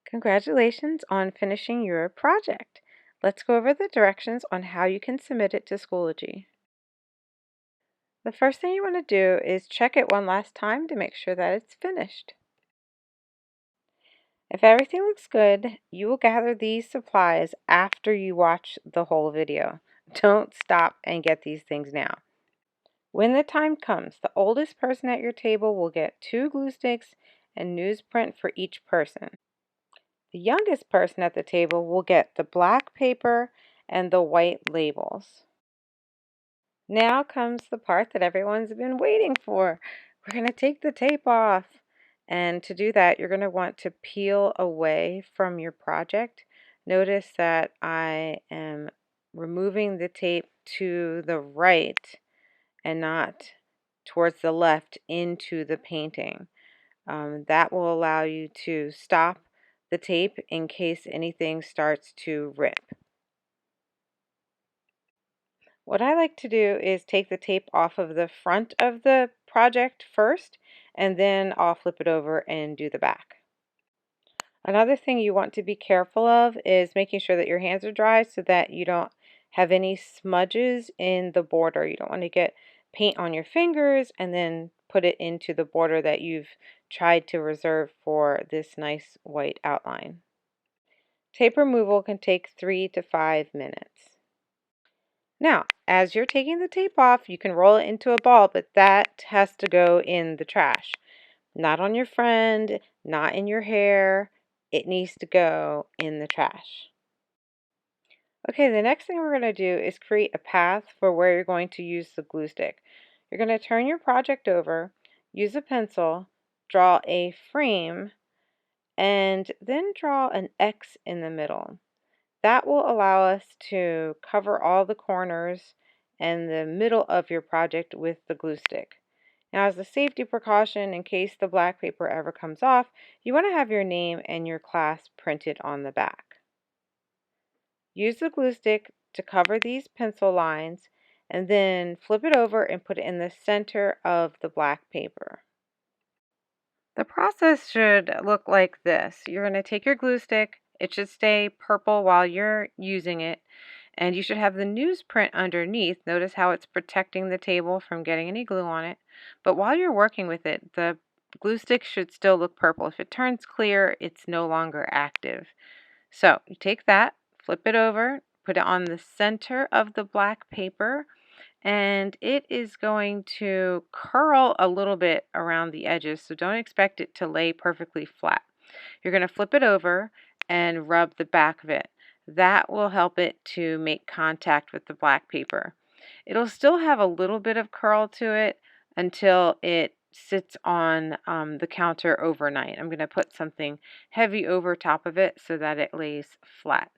Congratulations on finishing your project. Let's go over the directions on how you can submit it to Schoology. The first thing you want to do is check it one last time to make sure that it's finished. If everything looks good, you will gather these supplies after you watch the whole video. Don't stop and get these things now. When the time comes, the oldest person at your table will get 2 glue sticks and newsprint for each person. The youngest person at the table will get the black paper and the white labels. Now comes the part that everyone's been waiting for. We're going to take the tape off. And to do that, you're going to want to peel away from your project. Notice that I am removing the tape to the right and not towards the left into the painting. That will allow you to stop the tape in case anything starts to rip. What I like to do is take the tape off of the front of the project first, and then I'll flip it over and do the back. Another thing you want to be careful of is making sure that your hands are dry so that you don't have any smudges in the border. You don't want to get paint on your fingers and then put it into the border that you've tried to reserve for this nice white outline. Tape removal can take 3 to 5 minutes. Now, as you're taking the tape off, you can roll it into a ball, but that has to go in the trash. Not on your friend, not in your hair. It needs to go in the trash. Okay, the next thing we're going to do is create a path for where you're going to use the glue stick. You're going to turn your project over, use a pencil, draw a frame, and then draw an X in the middle. That will allow us to cover all the corners and the middle of your project with the glue stick. Now, as a safety precaution, in case the black paper ever comes off, you want to have your name and your class printed on the back. Use the glue stick to cover these pencil lines and then flip it over and put it in the center of the black paper. The process should look like this. You're going to take your glue stick. It should stay purple while you're using it. And you should have the newsprint underneath. Notice how it's protecting the table from getting any glue on it. But while you're working with it, the glue stick should still look purple. If it turns clear, it's no longer active. So you take that, flip it over, put it on the center of the black paper, and it is going to curl a little bit around the edges, so don't expect it to lay perfectly flat. You're going to flip it over and rub the back of it. That will help it to make contact with the black paper. It'll still have a little bit of curl to it until it sits on the counter overnight. I'm going to put something heavy over top of it so that it lays flat.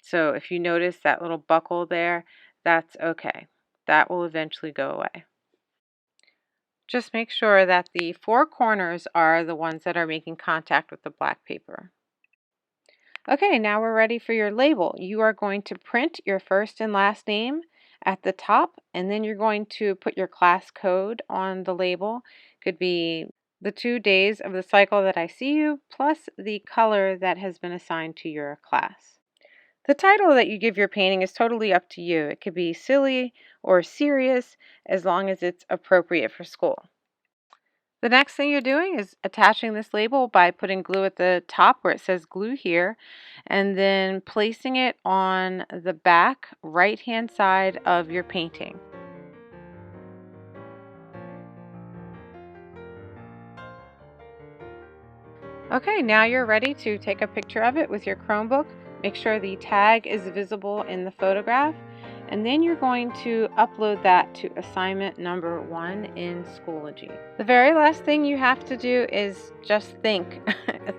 So if you notice that little buckle there, that's okay. That will eventually go away. Just make sure that the 4 corners are the ones that are making contact with the black paper. Okay, now we're ready for your label. You are going to print your first and last name at the top, and then you're going to put your class code on the label. Could be the 2 days of the cycle that I see you, plus the color that has been assigned to your class. The title that you give your painting is totally up to you. It could be silly or serious as long as it's appropriate for school. The next thing you're doing is attaching this label by putting glue at the top where it says glue here, and then placing it on the back right-hand side of your painting. Okay, now you're ready to take a picture of it with your Chromebook. Make sure the tag is visible in the photograph, and then you're going to upload that to assignment number 1 in Schoology. The very last thing you have to do is just think.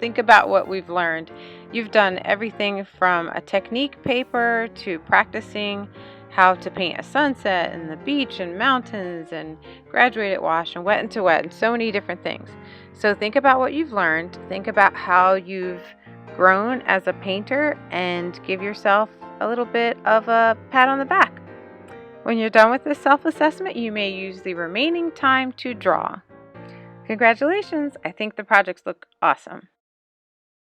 Think about what we've learned. You've done everything from a technique paper to practicing how to paint a sunset and the beach and mountains and graduated wash and wet and to wet and so many different things. So think about what you've learned. Think about how you've grown as a painter and give yourself a little bit of a pat on the back. When you're done with this self-assessment, you may use the remaining time to draw. Congratulations! I think the projects look awesome.